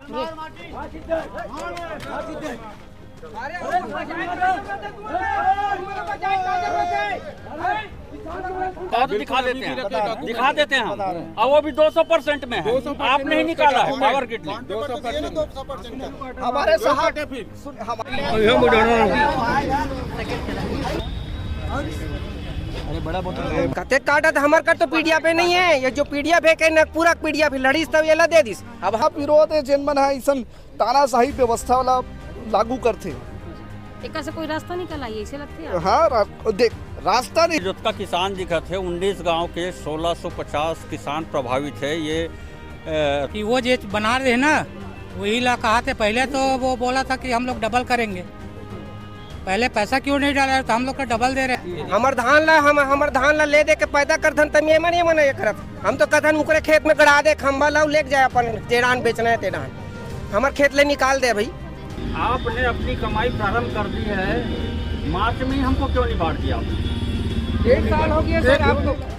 तो दिखा देते हैं हम, और वो भी 200% में है। आपने ही निकाला है पावर किट में 200%। हमारे साहब अरे बड़ा बोतल कते काटा था हमार कट तो पीडिया पे नहीं है। ये जो पीडिया पे के न पूरा पीडिया पे लड़ीस तब ये ला दे दिस। अब हम विरोध है जेन मन है ऐसा तानाशाही व्यवस्था वाला लागू करते। एक से कोई रास्ता निकल आई ऐसे लगते हैं। हाँ देख रास्ता नहीं। जोत का किसान दिखत है 19 गांव के 1650 किसान प्रभावित है। ये कि वो जो बना रहे ना वही ला कहा थे पहले, तो वो बोला था कि हम लोग डबल करेंगे। पहले पैसा क्यों नहीं डाला तो हम लोग का डबल दे रहे। हमर धान ला ले दे के पैदा करथन तब ये मन ये करत। हम तो कथन उकरे खेत में गड़ा दे खंबा ला ले जाए अपन तेड़ान बेचना है तेड़ान हमार खेत ले निकाल दे भाई। आपने अपनी कमाई प्रारंभ कर दी है, मार्च में हमको क्यों नहीं बांट दिया? 1 साल हो गया सर आपको।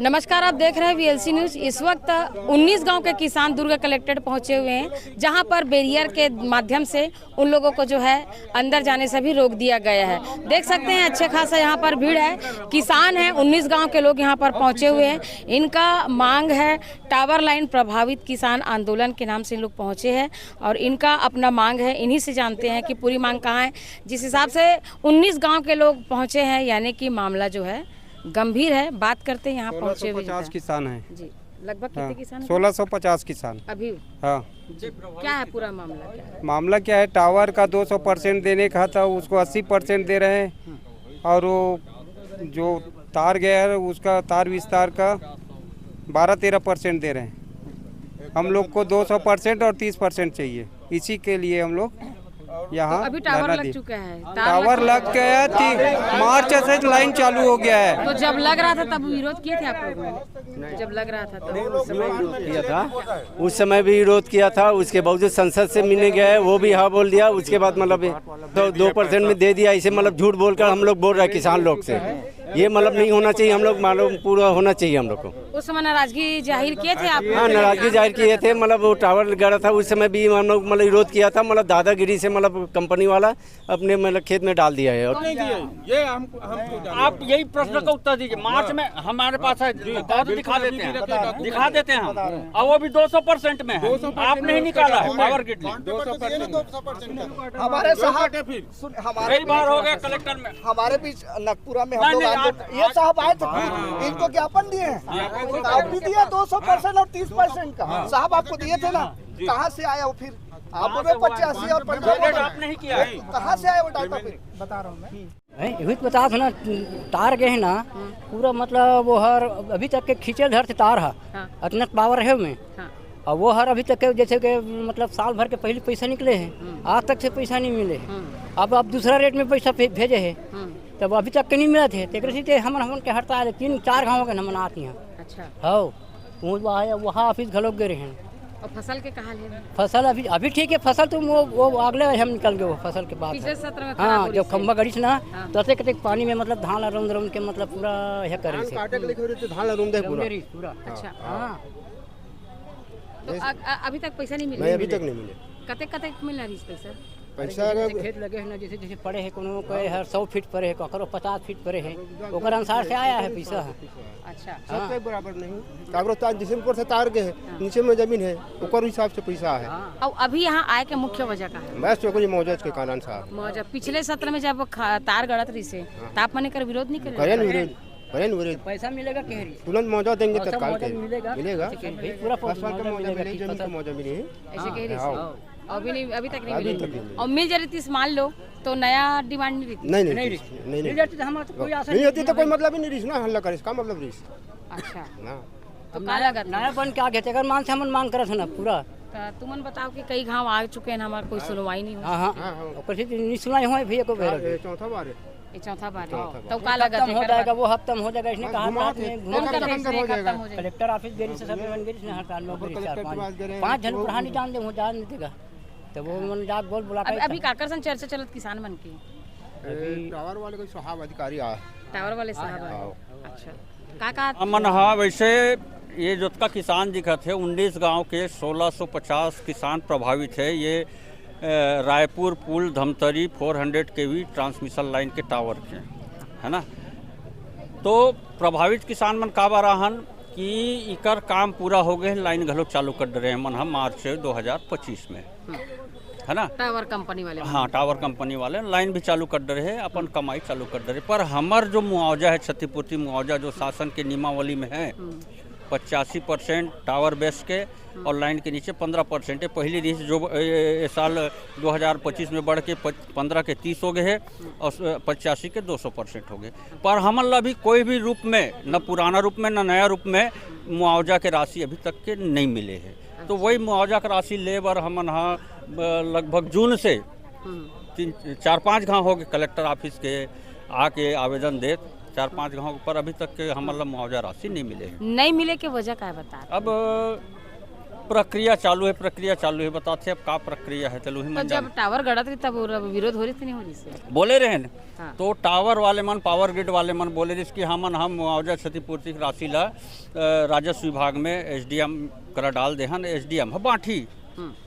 नमस्कार, आप देख रहे हैं VLC न्यूज। इस वक्त 19 गांव के किसान दुर्ग कलेक्टेड पहुंचे हुए हैं, जहां पर बैरियर के माध्यम से उन लोगों को जो है अंदर जाने से भी रोक दिया गया है। देख सकते हैं अच्छे खासा यहां पर भीड़ है, किसान हैं। 19 गांव के लोग यहां पर पहुंचे हुए हैं। इनका मांग है टावर लाइन प्रभावित किसान आंदोलन के नाम से इन लोग पहुंचे हैं और इनका अपना मांग है। इन्हीं से जानते हैं कि पूरी मांग कहाँ है। जिस हिसाब से 19 गाँव के लोग पहुँचे हैं, यानी कि मामला जो है गंभीर है। बात करते हैं यहाँ पहुँचे हुए 1650 किसान हैं जी। लगभग कितने किसान हैं? 1650 किसान अभी। हाँ क्या है पूरा मामला? क्या है मामला? क्या है, टावर का 200% देने का था, उसको 80% दे रहे हैं। और वो जो तार गया है उसका तार विस्तार का 12-13% दे रहे हैं। हम लोग को 200% और 30% चाहिए। इसी के लिए हम लोग यहाँ अभी टावर लग चुका है। टावर लग गया थी, मार्च से लाइन चालू हो गया है। तो जब लग रहा था तब विरोध किए थे आप लोगों ने? जब लग रहा था तब किया था, उस समय भी विरोध किया था। उसके बावजूद संसद से मिलने गया है, वो भी हाँ बोल दिया। उसके बाद मतलब तो 2% में दे दिया। इसे मतलब झूठ बोलकर हम लोग बोल रहे हैं किसान लोग से। ये मतलब नहीं होना चाहिए। हम लोग मालूम पूरा होना चाहिए हम लोग को। उस समय नाराजगी जाहिर किए थे आप? हाँ, नाराजगी जाहिर किए थे। मतलब वो टावर गड़ा था उस समय भी हम लोग मतलब विरोध किया था। मतलब दादागिरी से मतलब कंपनी वाला अपने मतलब खेत में डाल दिया है। और ये आप यही प्रश्न का उत्तर दीजिए। मार्च में हमारे पास है, दिखा देते हैं हम, और वो भी 200% में है। आपने ही निकाला है पावर किट में 200%। हमारे साहब कई बार हो गया कलेक्टर में। हमारे बीच नगपुरा में हम लोग ये साहब आए थे, इनको ज्ञापन दिए हैं। आप भी दिया 200% और 30% का। साहब आपको दिए थे ना, कहाँ से आया वो? फिर आप बोले 85 और 50 आपने ही किया है। कहाँ से आया वो डाटा? फिर बता रहा हूँ मैं। बता ना तार गए ना पूरा, मतलब वो हर अभी तक के खींचे धर से तार है। इतना पावर है उसमें। और वो हर अभी तक के जैसे कि मतलब साल भर के पहले पैसा निकले हैं, आज तक से पैसा नहीं मिले। अब दूसरा रेट में पैसा भेजे है, तब अभी तक के नहीं मिला थे। तो हमन के हड़ताल 3-4 गाँव के हमन आती हैं। अच्छा। हो वहाँ ऑफिस घलोक गए हैं। और फसल के कहा ले? फसल अभी ठीक है। फसल तो वो अगले हम निकल गए वो फसल के बाद। पिछले सत्र में हाँ, जब खंबा गड़ी ना तसे कते पानी में मतलब धान रुंद के मतलब पूरा यह करे थे। धान रुंद पूरा। अच्छा। हाँ, तो अभी तक पैसा नहीं मिला? नहीं, अभी तक नहीं मिले। कते मिल रही पैसा? खेत लगे हैं ना, जैसे पड़े है कोनो कोई 100 फीट पड़े है, ककरो 50 फीट पड़े है, ओकर अनुसार से आया है पैसा। अच्छा। सबके बराबर नहीं। कागरो तार जिसमें ऊपर से तार के है, नीचे में जमीन है, ओकर हिसाब से पैसा है। और अभी यहाँ आए के मुख्य वजह का है? बस चौकरी मौजूद के कारण साहब। मौजूद पिछले सत्र में जब तार गड़त रही से ताप मने कर विरोध नहीं करे? पैसा मिलेगा कहरी तुरंत मौजा देंगे तत्काल के मिलेगा पूरा मौजा मिले ऐसे कह रही। अभी तक नहीं मिली। और मिल जाती 30 मान लो तो नया डिमांड नहीं रहती? नहीं होती तो कोई मतलब ही नहीं रिस ना हल्ला करे। इसका मतलब रिस। अच्छा। तो नया बन क्या कहते अगर मान से हम मांग करत है ना पूरा। तुमन बताओ कि कई गाँव आ चुके हैं, हमारा कोई सुनवाई नहीं हुई। नहीं सुनाई हुआ भैया को चौथा बार है। चौथा बार है। तो क्या लगा हो जाएगा? वो हफ्ता में हो जाएगा। इसने कहा कलेक्टर ऑफिस गई से सब हड़ताल में 5 जन पुरानी जान दे नहीं देगा। तो वो मन जात बोल बुला अभी काकरसन चर्चा चलत किसान मन की टावर वाले कोई साहब अधिकारी आ टावर वाले साहब। अच्छा। का अमन हाँ, वैसे ये जोतका किसान दिखत है 19 गांव के 1650 किसान प्रभावित है। ये रायपुर पुल धमतरी 400 kV ट्रांसमिशन लाइन के टावर के है ना। तो प्रभावित किसान मन का बाराहन कि इकर काम पूरा हो गए, लाइन घलो चालू कर रहे हैं मन हम मार्च 2025 में है ना। टावर कंपनी वाले, हाँ टावर कंपनी वाले लाइन भी चालू कर रहे हैं, अपन कमाई चालू कर रहे। पर हमार जो मुआवजा है, क्षतिपूर्ति मुआवजा जो शासन के नियमावली में है 85% टावर बेस के और लाइन के नीचे 15% है। पहली रीस जो साल 2025 में बढ़ के 15 के 30 हो गए हैं और 85 के 200% हो गए। पर हमन अभी कोई भी रूप में, न पुराना रूप में न नया रूप में मुआवजा के राशि अभी तक के नहीं मिले हैं। तो वही मुआवजा की राशि ले बर हमन हाँ लगभग जून से 4-5 गाँव हो गए कलेक्टर ऑफिस के आके आवेदन देत, 4-5 गाँव पर अभी तक के हमारा मुआवजा राशि नहीं मिले है। नहीं मिले के वजह क्या बता? अब प्रक्रिया चालू है बताते अब का प्रक्रिया है। चलो तो जब टावर गड़त रही तब विरोध हो रही थी नहीं हो रही से बोले रहे न हाँ। तो टावर वाले मन, पावर ग्रिड वाले मन बोले रही कि हम मुआवजा क्षतिपूर्ति की राशि ला राजस्व विभाग में SDM करा डाल देहन, SDM है बाँटी।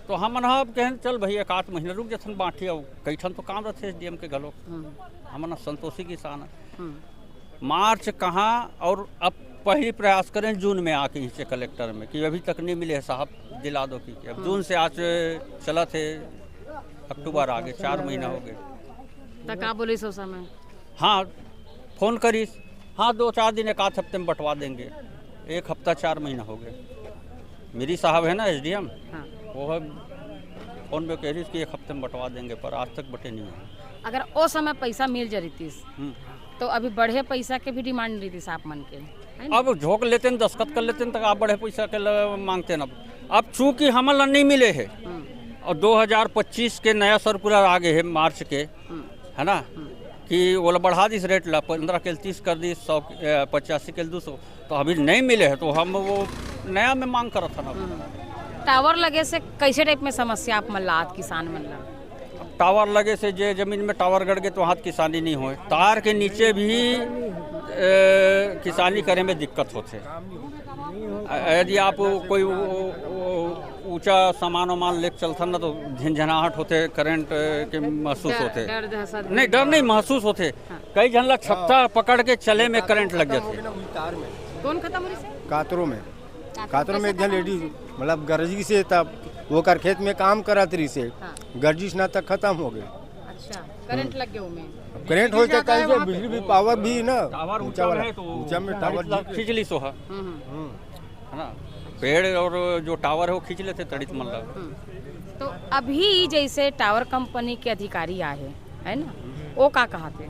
तो हमन अब कहन चल भाई 1-8 महीना रुक जथन बाँटी, और कई ठन तो काम रहते SDM के घलो। हमन संतोषी किसान है। मार्च कहाँ और अब पहली प्रयास करें जून में आके नीचे कलेक्टर में कि अभी तक नहीं मिले साहब, दिला दो कि अब जून से आज चला थे अक्टूबर आ गए, 4 महीना हो गए। तक आप बोले सो समय हाँ फोन करीस, हाँ 2-4 दिन 1-8 हफ्ते में बंटवा देंगे। 1 हफ्ता 4 महीना हो गए। मेरी साहब है ना SDM, हाँ। वो है फोन में कह रही कि 1 हफ्ते में बंटवा देंगे, पर आज तक बटे नहीं है। अगर वो समय पैसा मिल जा रही थी तो अभी बढ़े पैसा के भी डिमांड रही थी साहब मन के। अब झोंक लेते हैं, दस्खत कर लेते हैं, तक आप बढ़े पैसा के मांगते हैं। अब चूंकि हमारा नहीं मिले है और 2025 के नया सर्कुलर आ गए है मार्च के है ना, कि वो बढ़ा दी रेट ला 15 के 30 कर दी, 185 के 200। तो अभी नहीं मिले है तो हम वो नया में मांग कर था ना। टावर लगे से कैसे टाइप में समस्या आप मन ला किसान मन ला? टावर लगे से जे जमीन में टावर गड़ गए तो वहाँ किसानी नहीं हो, तार के नीचे भी किसानी करे में दिक्कत होते। यदि आप कोई ऊंचा सामान वामान लेके चलता ना तो झंझनाहट होते, करंट के महसूस होते। नहीं डर नहीं महसूस होते। कई जन लोग छत्ता पकड़ के चले में करंट लग जाते। कौन खत्म हो रही से? कातरों में एक लेडीज मतलब गर्जी से तब वो कर खेत में काम करत रही से गर्जिश ना तक खत्म हो गए। अच्छा करंट लग गया में करंट हो जाता है, बिजली भी पावर भी ना टावर ऊंचा है तो ऊंचा में टावर खींचली सो है ना, पेड़ और जो टावर है वो खींच लेते तड़ित मन लग। तो अभी जैसे टावर कंपनी के अधिकारी आए है ना, वो का कहते?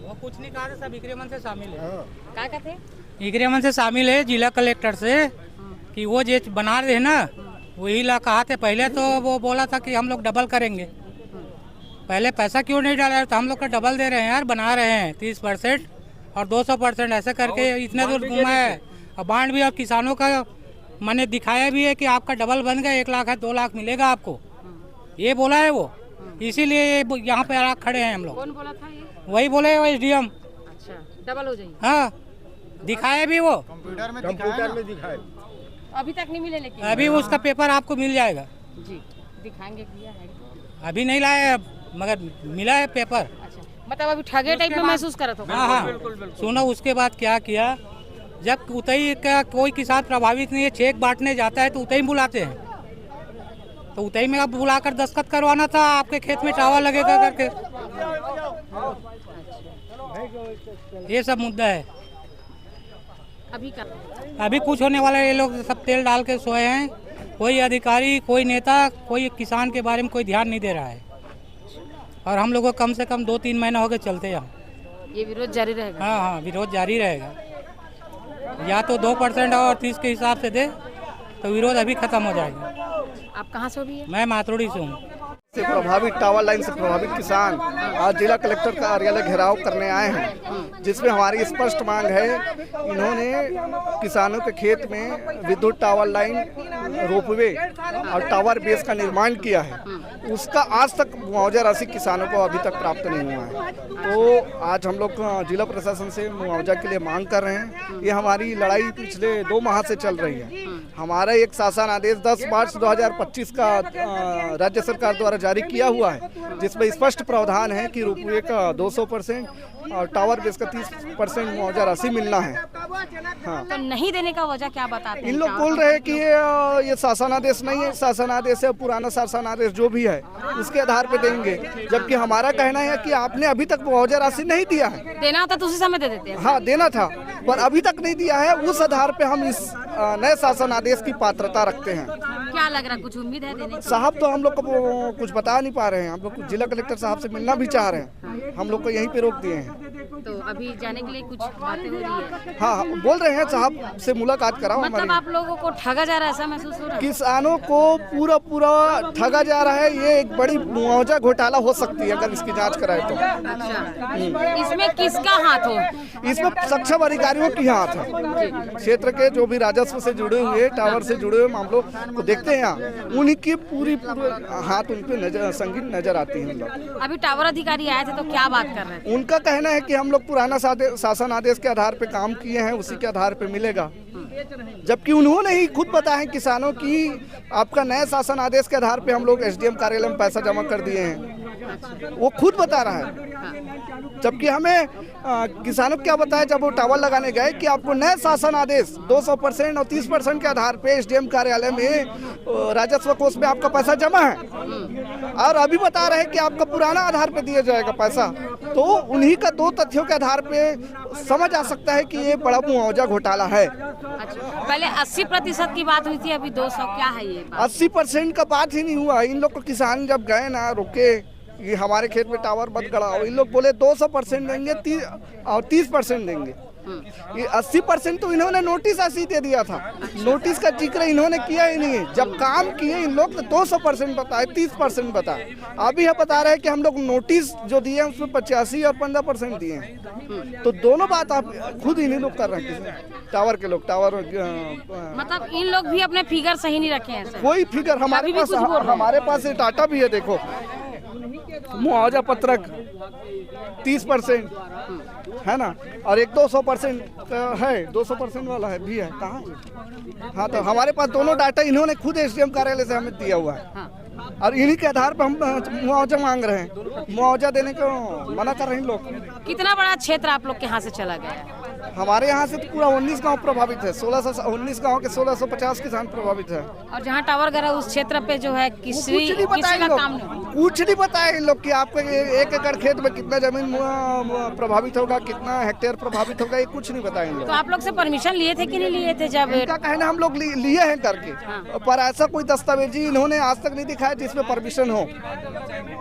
वो कुछ नहीं कहा, सब एग्रीमेंट से शामिल है। क्या कहते? एग्रीमेंट से शामिल है जिला कलेक्टर से कि वो जो बना रहे ना वही ला कहा थे। पहले तो वो बोला था कि हम लोग डबल करेंगे, पहले पैसा क्यों नहीं डाला? तो हम लोग का डबल दे रहे हैं यार, बना रहे हैं 30% और 200% ऐसे करके इतने दूर घूमा है। और बांड भी अब किसानों का मैंने दिखाया भी है कि आपका डबल बन गया, 1 लाख है 2 लाख मिलेगा आपको, ये बोला है वो। इसीलिए यहाँ पे आके खड़े हैं हम लोग। कौन बोला था ये? वही बोले SDM। अच्छा डबल हो जाएगी। हाँ दिखाया भी वो, कंप्यूटर में दिखाए। अभी तक नहीं मिले लेकिन अभी उसका पेपर आपको मिल जाएगा जी, दिखाएंगे किया है अभी नहीं लाया मगर मिला है पेपर। अच्छा मतलब अभी ठगे टाइप में महसूस करत हो? हाँ हाँ सुनो उसके बाद क्या किया, जब उतई का कोई किसान प्रभावित नहीं है, चेक बांटने जाता है तो उतई बुलाते हैं। तो उतई में अब बुलाकर दस्तखत करवाना था, आपके खेत में टावर लगेगा करके, ये सब मुद्दा है। अभी कुछ होने वाला है, ये लोग सब तेल डाल के सोए हैं। कोई अधिकारी, कोई नेता, कोई किसान के बारे में कोई ध्यान नहीं दे रहा है। और हम लोगों को कम से कम 2-3 महीना हो गए चलते यहाँ। ये विरोध जारी रहेगा? हाँ हाँ विरोध जारी रहेगा। या तो 2% और 30 के हिसाब से दे तो विरोध अभी खत्म हो जाएगा। आप कहाँ से हो? भी मैं मातरोड़ी से हूँ। से प्रभावित टावर लाइन से प्रभावित किसान आज जिला कलेक्टर कार्यालय घेराव करने आए हैं, जिसमें हमारी स्पष्ट मांग है। इन्होंने किसानों के खेत में विद्युत टावर लाइन, रोपवे और टावर बेस का निर्माण किया है, उसका आज तक मुआवजा राशि किसानों को अभी तक प्राप्त नहीं हुआ है। तो आज हम लोग जिला प्रशासन से मुआवजा के लिए मांग कर रहे हैं। ये हमारी लड़ाई पिछले 2 माह से चल रही है। हमारा एक शासन आदेश 10 मार्च 2025 का राज्य सरकार द्वारा जारी किया हुआ है, जिसमें स्पष्ट प्रावधान है कि रोपवे का 200% और टावर बेस का 30% मुआवजा राशि मिलना है। हाँ। तो नहीं देने का वजह क्या बताते हैं? इन लोग बोल रहे हैं कि ये शासन आदेश नहीं है, शासन आदेश है, पुराना शासन आदेश जो भी है उसके आधार पे देंगे, जबकि हमारा कहना है कि आपने अभी तक मुआवजा राशि नहीं दिया है। देना होता तो उसी समय दे देते हैं। हाँ, देना था, पर अभी तक नहीं दिया है। उस आधार पे हम इस नए शासन आदेश की पात्रता रखते हैं। क्या लग रहा है, कुछ उम्मीद है देने की? साहब तो हम लोग को कुछ बता नहीं पा रहे हैं। हम लोग जिला कलेक्टर साहब से मिलना भी चाह रहे हैं, हम लोग को यहीं पे रोक दिए हैं। तो अभी जाने के लिए कुछ बातें हो रही है? हाँ, बोल रहे हैं साहब से मुलाकात कराओ। मतलब आप लोगों को ठगा जा रहा है, ऐसा महसूस हो रहा है? किसानों को पूरा ठगा जा रहा है। ये एक बड़ी मुआवजा घोटाला हो सकती है अगर इसकी जांच कराए तो। अच्छा, इसमें किसका हाथ हो? इसमें सक्षम अधिकारियों की हाथ है। क्षेत्र के जो भी राजस्व से जुड़े हुए, टावर से जुड़े हुए मामलों को देखते हैं यहाँ, उन्हीं की पूरी हाथ उन पे संगीन नजर आती है। अभी टावर अधिकारी आए थे तो क्या बात कर रहे थे? उनका कहना है कि हम लोग पुराना शासन आदेश के आधार पे काम किए हैं, उसी के आधार पे मिलेगा, जबकि उन्होंने ही खुद बताया है किसानों की आपका नए शासन आदेश के आधार पे हम लोग SDM कार्यालय में पैसा जमा कर दिए हैं। वो खुद बता रहा है, जबकि हमें किसानों को क्या बताया जब वो टावर लगाने गए कि आपको नए शासन आदेश 200% और 30% के आधार पे SDM कार्यालय में राजस्व कोष में आपका पैसा जमा है, और अभी बता रहे हैं कि आपका पुराना आधार पे दिया जाएगा पैसा। तो उन्हीं का 2 तथ्यों के आधार पे समझ आ सकता है कि ये बड़ा मुआवजा घोटाला है। अच्छा, पहले 80% की बात हुई थी, अभी 200 क्या है ये? 80% का बात ही नहीं हुआ। इन लोग को किसान जब गए ना रोके, ये हमारे खेत में टावर मत गड़ाओ, इन लोग बोले 200% देंगे और 30% देंगे। ये 80% तो इन्होंने नोटिस ऐसे दे दिया था। नोटिस का जिक्र इन्होंने किया ही नहीं है। जब काम किए इन लोग तो 200% बताए, 30% बताए। अभी हम बता रहे हैं कि हम लोग नोटिस जो दिए हैं उसमें 85 और 15% दिए हैं। तो दोनों बात आप खुद इन्हीं लोग कर रहे हैं, टावर के लोग। टावर मतलब इन लोग भी अपने फिगर सही नहीं रखे हैं सर? कोई फिगर हमारे पास डाटा भी है, देखो मुआवजा पत्रक 30% है ना, और एक 200% है, 200% वाला है भी है कहाँ? हाँ, तो हमारे पास दोनों डाटा इन्होंने खुद SDM कार्यालय से हमें दिया हुआ है, और इन्हीं के आधार पर हम मुआवजा मांग रहे हैं। मुआवजा देने को मना कर रहे हैं लोग। कितना बड़ा क्षेत्र आप लोग के यहाँ से चला गया है? हमारे यहाँ से तो पूरा 19 गांव प्रभावित है। 19 गांव के 1650 किसान प्रभावित है। और जहाँ टावर गिरा उस क्षेत्र पे जो है किसी का काम नहीं, कुछ नहीं बताया इन लोग कि आपके 1 एकड़ खेत में कितना जमीन प्रभावित होगा, कितना हेक्टेयर प्रभावित होगा, ये कुछ नहीं बताया इन लोग। तो आप लोग से परमिशन लिए थे कि नहीं लिए थे? जब इनका कहना हम लोग लिए हैं करके, पर ऐसा कोई दस्तावेजी इन्होंने आज तक नहीं दिखाया जिसमें परमिशन हो।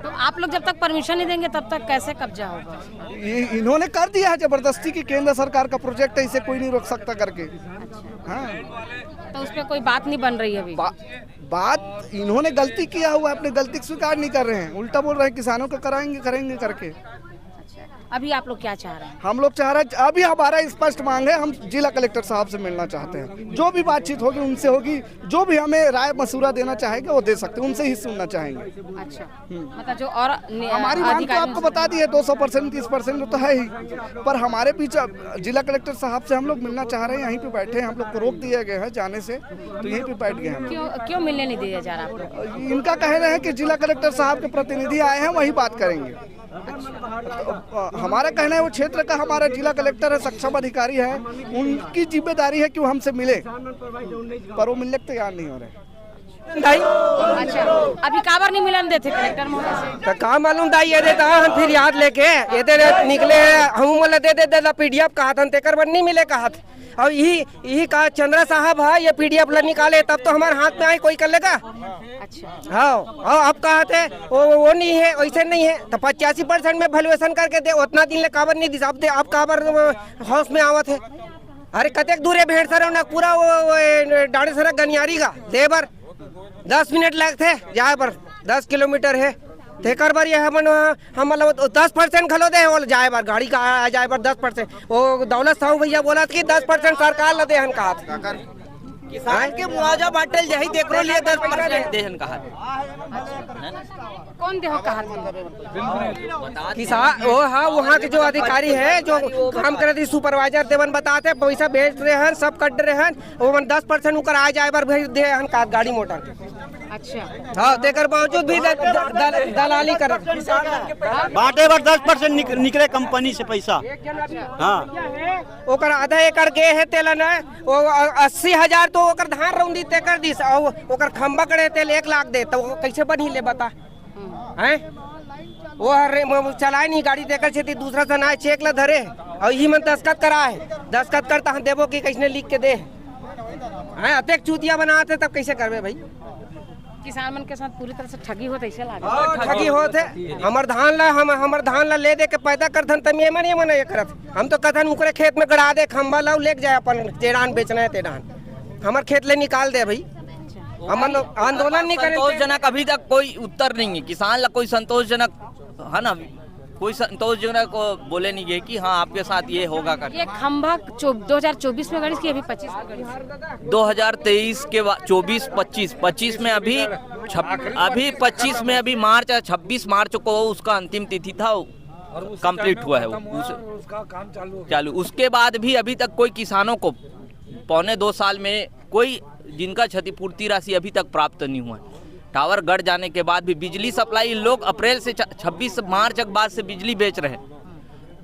तो आप लोग जब तक परमिशन नहीं देंगे तब तक कैसे कब्जा होगा? ये इन्होंने कर दिया है जबरदस्ती की, केंद्र सरकार का प्रोजेक्ट है, इसे कोई नहीं रोक सकता करके। हाँ, तो उस पर कोई बात नहीं बन रही है अभी? बात इन्होंने गलती किया हुआ है, अपनी गलती स्वीकार नहीं कर रहे हैं, उल्टा बोल रहे हैं किसानों को करेंगे करके। अभी आप लोग क्या चाह रहे हैं? हम लोग चाह रहे हैं, अभी हमारा स्पष्ट मांग है, हम जिला कलेक्टर साहब से मिलना चाहते हैं। जो भी बातचीत होगी उनसे होगी, जो भी हमें राय मशूरा देना चाहेंगे वो दे सकते हैं, उनसे ही सुनना चाहेंगे। अच्छा, मतलब जो और हमारी मांग तो आपको बता दी है, 200% 30% तो है ही, पर हमारे पीछे जिला कलेक्टर साहब से हम लोग मिलना चाह रहे हैं। यहीं पे बैठे हैं, हम लोग को रोक दिया गया है जाने से, तो यहीं पे बैठ गए हैं। क्यों मिलने नहीं दिया जा रहा आप लोग? इनका कहना है कि जिला कलेक्टर साहब के प्रतिनिधि आए हैं, वही बात करेंगे। तो हमारा कहना है वो क्षेत्र का हमारा जिला कलेक्टर है, सक्षम अधिकारी है, उनकी जिम्मेदारी है कि वो हमसे मिले, पर वो मिलने को तैयार नहीं हो रहे। अच्छा, अभी काबर नहीं मिलन देते कलेक्टर महोदय से? का मालूम दाई ये देता हम फिर याद लेके ये दे निकले, हम बोले दे PDF कहा था, तेकर बन नहीं मिले कहा था। और यही कहा चंद्रा साहब है, ये PDF ला निकाले तब तो हमारे हाथ में आए, कोई कर लेगा? अच्छा, हाँ, अब कहा थे वो नहीं है, वैसे नहीं है, तो 85% में वैल्यूएशन करके दे, उतना दिन ले काबर नहीं दिशा दे, अब काबर हाउस में आवत है। अरे कतेक दूर है भेड़ सर पूरा वो डाणे सर गनियारी का दे बर 10 मिनट लगते जाए पर 10 किलोमीटर है तेकर बार ये हम मतलब 10% खलो दे और जाए बार गाड़ी का आ जाए बार 10%। वो दौलत साहू भैया बोला कि 10% सरकार ला देहन कहा किसान के मुआवजा बांटल यही देख रो लिए 10% देहन कहा कौन देहो कहा किसान वो हाँ वहाँ के जो अधिकारी है जो काम करे थे सुपरवाइजर देवन बताते पैसा भेज रहे हैं सब कट रहे हैं वो 10% उकर आ जाए बार भेज दे हन का गाड़ी मोटर। अच्छा हाँ देकर बावजूद भी दलाली कर बांटे बार 10% निकले कंपनी से पैसा। हाँ ओकर आधा एकड़ गे है तेलन वो 80,000 तो ओकर धान रौंदी तेकर दिस ओकर खंबा करे तेल 1 लाख दे तो कैसे बनी ले बता हैं वो चलाए नहीं गाड़ी देकर से दूसरा से ना चेक ला धरे और यही मन दस्खत कराए दस्खत करता हम देवो कि कैसे लिख के दे हैं अतेक चूतिया बनाते तब कैसे करबे भाई। किसान मन के साथ पूरी तरह से ठगी होत ऐसे लागे ठगी होते हमर धान ला ले दे के पैदा करथन तम ये मन ये करत हम तो कथन उकरे खेत में गड़ा दे खंबा लाओ लेके जाए अपन तेडान बेचना है तेडान हमर खेत ले निकाल दे भाई हमन आंदोलन नहीं करे। संतोषजनक अभी तक कोई उत्तर नहीं है किसान ला कोई संतोषजनक है ना कोई संतोषजनक को बोले नहीं गए कि हाँ आपके साथ ये होगा कर। ये खंभा 2024 में गणित की अभी 25 में गणित 2023 के 24-25 में अभी 25 में अभी मार्च 26 मार्च को उसका अंतिम तिथि था कंप्लीट हुआ है उसका काम चालू। उसके बाद भी अभी तक कोई किसानों को 1.25 साल में कोई जिनका क्षतिपूर्ति राशि अभी तक प्राप्त नहीं हुआ है। टावर गड़ जाने के बाद भी बिजली सप्लाई लोग अप्रैल से 26 मार्च के बाद से बिजली बेच रहे हैं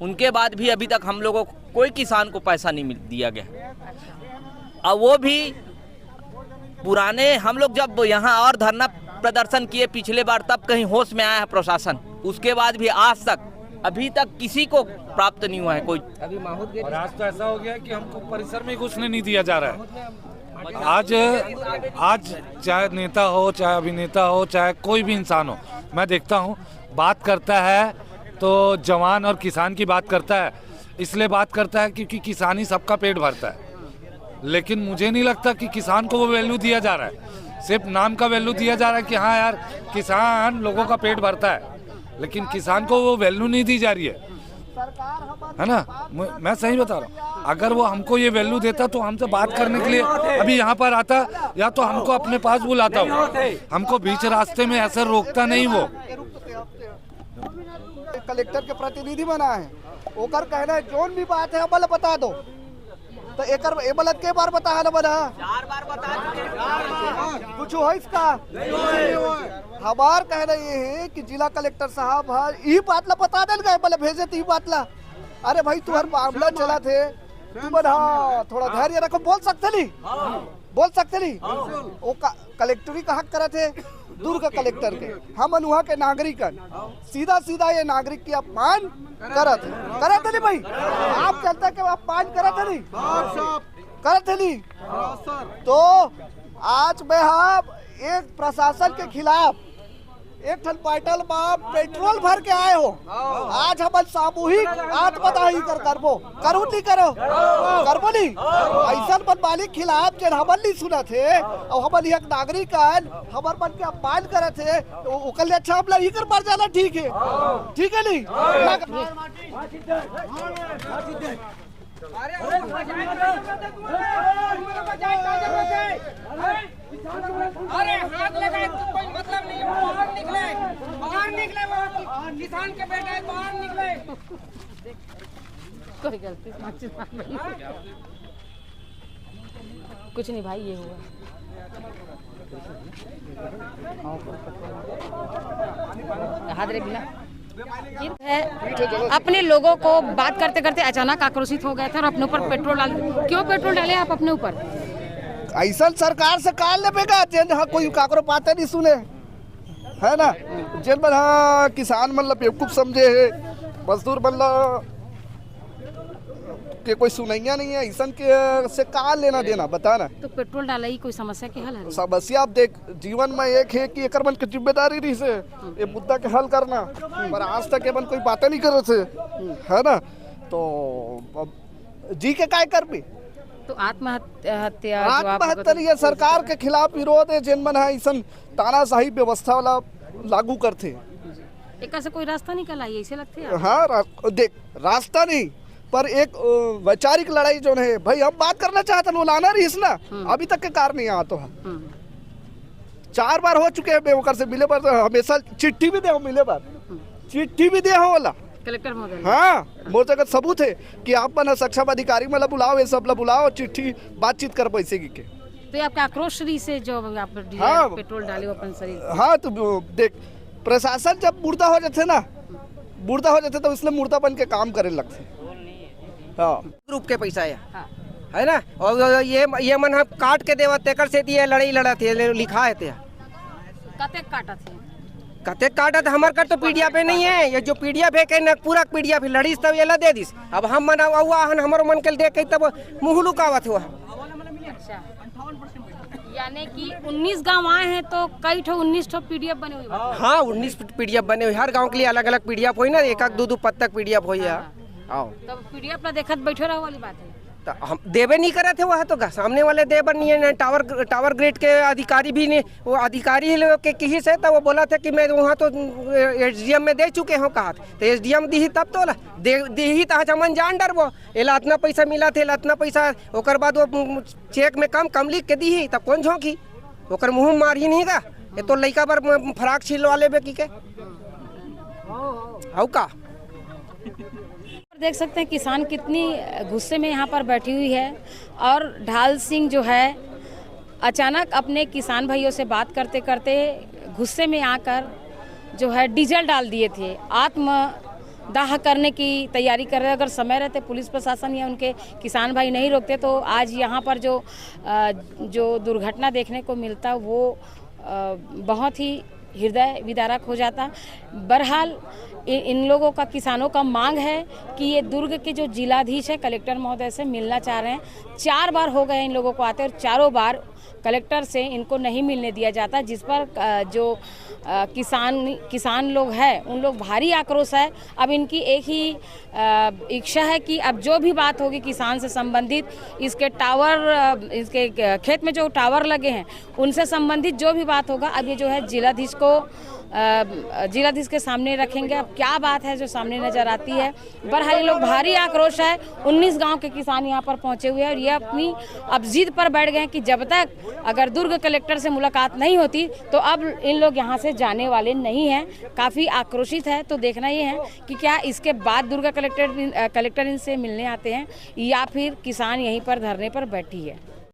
उनके बाद भी अभी तक हम लोगों को कोई किसान को पैसा नहीं दिया गया। और वो भी पुराने हम लोग जब यहाँ और धरना प्रदर्शन किए पिछले बार तब कहीं होश में आया है प्रशासन उसके बाद भी आज तक अभी तक किसी को प्राप्त नहीं हुआ है कोई। और आज तो ऐसा हो गया कि हमको परिसर में घुसने नहीं दिया जा रहा है। आज चाहे नेता हो चाहे अभिनेता हो चाहे कोई भी इंसान हो मैं देखता हूँ बात करता है तो जवान और किसान की बात करता है इसलिए बात करता है क्योंकि किसान ही सबका पेट भरता है। लेकिन मुझे नहीं लगता कि किसान को वो वैल्यू दिया जा रहा है सिर्फ नाम का वैल्यू दिया जा रहा है कि हाँ यार किसान लोगों का पेट भरता है लेकिन किसान को वो वैल्यू नहीं दी जा रही है ना। मैं सही बता रहा हूँ अगर वो हमको ये वैल्यू देता तो हमसे बात करने के लिए अभी यहाँ पर आता या तो हमको अपने पास बुलाता हो हमको बीच रास्ते में ऐसा रोकता नहीं वो। कलेक्टर के प्रतिनिधि बना है ओकर कहना है जोन भी बात है अब बता दो तो एकर एबलत के बार बता ना बना 4 बार बता चुके कुछ हो इसका हमार कहना ये है कि जिला कलेक्टर साहब ये बात ला बता देल गए बोले भेजे तो बात ला अरे भाई तुम्हारे मामला चला थे तुम थोड़ा धैर्य रखो बोल सकते नहीं वो कलेक्टरी का हक करे थे दुर्ग कलेक्टर के हम वहाँ के नागरिक सीधा ये नागरिक की अपमान करत नहीं भाई आप चलता के अपमान करत नहीं तो आज मैं हम एक प्रशासन के खिलाफ एक ठन पाइटल में पेट्रोल भर के आए हो आज हम सामूहिक आत्मदाही करबो करू नहीं करबो नहीं ऐसा बदमाली खिलाफ जब हमन नहीं सुना थे और हमन एक नागरिक हमार मन के अपमान करे थे ओकर अच्छा हम ही कर पार जाना ठीक है नहीं अरे हाथ लगाए तो कोई मतलब नहीं बाहर निकले किसान के बेटे बाहर निकले कोई गलती कुछ नहीं भाई ये हुआ हाथ रे बिना है अपने लोगों को बात करते करते अचानक आक्रोशित हो गए थे और अपने ऊपर पेट्रोल डाल क्यों पेट्रोल डाले आप अपने ऊपर ऐसा सरकार से काल लेगा जेन कोई काकरो पाते नहीं सुने है ना जेन मन किसान मन बेवकूफ समझे है मजदूर मन के कोई सुनैया नहीं है ऐसा के से काल लेना देना बता ना तो पेट्रोल डाला ही कोई समस्या के हल है समस्या आप देख जीवन में एक है कि एकर मन की जिम्मेदारी रही से ये मुद्दा के हल करना पर आज तक मन कोई बातें नहीं करे थे है ना तो जी के काय कर भी तो आत्महत्या नहीं है सरकार के खिलाफ विरोध है जिन मन है ऐसा तानाशाही व्यवस्था वाला लागू करते हैं। एक से कोई रास्ता निकल आई ऐसे लगते हैं? हाँ देख, रास्ता नहीं पर एक वैचारिक लड़ाई जो है भाई, हम बात करना चाहते हैं, वो लाना रही ना, अभी तक के कार नहीं आ तो है। 4 बार हो चुके हैं बेवकर से मिले पर, हमेशा चिट्ठी भी दे हो मिले पर, चिट्ठी भी दे हो वाला कलेक्टर महोदय। हाँ, मोर्चा का सबूत है कि आप मन सक्षम अधिकारी मतलब बुलाओ, ये सब बुलाओ, चिट्ठी बातचीत कर पैसे की के। तो आपका आक्रोश से जो आप हाँ, पेट्रोल डाले अपन शरीर। हाँ तो देख, प्रशासन जब मुर्दा हो जाते ना, मुर्दा हो जाते तो इसलिए मुर्दा बन के काम करे लगते। हाँ, ग्रुप के पैसा है ना, और ये मन हम काट के देवा तेकर से दिए लड़ाई लड़ा थे, लिखा है ते कते काटा थे, कते काटा था। हमार कर तो पीडीएफ पे नहीं है, ये जो पीडीएफ है के न पूरा पीडीएफ लड़ीस तब ये ला दे दिस। अब हम मन हुआ हमारो मन के देख के तब मुंह लुकावत हुआ। अच्छा, यानी कि 19 गांव आए हैं तो कई ठो 19 ठो पीडीएफ बने हुए। हाँ, 19 पीडीएफ बने हुए, हर गांव के लिए अलग अलग पीडीएफ होई ना, एक एक दो पत्तक पीडीएफ होई है। आओ तब पीडीएफ ला देखत बैठे रहो वाली बात है। तो हम देवे नहीं करे थे वह तो सामने वाले देवर नहीं है। टावर ग्रेड के अधिकारी भी नहीं, वो अधिकारी के किसी से तो वो बोला था कि मैं वहाँ तो एसडीएम में दे चुके हूँ, कहा तो एसडीएम दी तब तो दे ही तो हमन जान डर वो एला इतना पैसा मिला थे, इतना पैसा, ओकर बाद वो चेक में कम लिख के दी ही, तब कौन झोंकी, ओकर मुँह मार ही नहीं का। ये तो लड़का पर फराक छील वाले बेकी के हऊ का। देख सकते हैं किसान कितनी गुस्से में यहाँ पर बैठी हुई है, और ढाल सिंह जो है अचानक अपने किसान भाइयों से बात करते करते गुस्से में आकर जो है डीजल डाल दिए थे, आत्मदाह करने की तैयारी कर रहे। अगर समय रहते पुलिस प्रशासन या उनके किसान भाई नहीं रोकते तो आज यहाँ पर जो दुर्घटना देखने को मिलता वो बहुत ही हृदय विदारक हो जाता। बहरहाल इन लोगों का, किसानों का मांग है कि ये दुर्ग के जो जिलाधीश है कलेक्टर महोदय से मिलना चाह रहे हैं। 4 बार हो गए इन लोगों को आते, और चारों बार कलेक्टर से इनको नहीं मिलने दिया जाता, जिस पर जो किसान लोग हैं उन लोग भारी आक्रोश है। अब इनकी एक ही इच्छा है कि अब जो भी बात होगी किसान से संबंधित, इसके टावर, इसके खेत में जो टावर लगे हैं उनसे संबंधित जो भी बात होगा, अब ये जो है जिलाधीश के सामने रखेंगे। अब क्या बात है जो सामने नजर आती है। बहरहाल लोग भारी आक्रोश है, 19 गांव के किसान यहाँ पर पहुंचे हुए हैं, और ये अपनी अब जिद पर बैठ गए हैं कि जब तक अगर दुर्ग कलेक्टर से मुलाकात नहीं होती तो अब इन लोग यहाँ से जाने वाले नहीं हैं। काफ़ी आक्रोशित है। तो देखना ये है कि क्या इसके बाद दुर्ग कलेक्टर इनसे मिलने आते हैं या फिर किसान यहीं पर धरने पर बैठी है।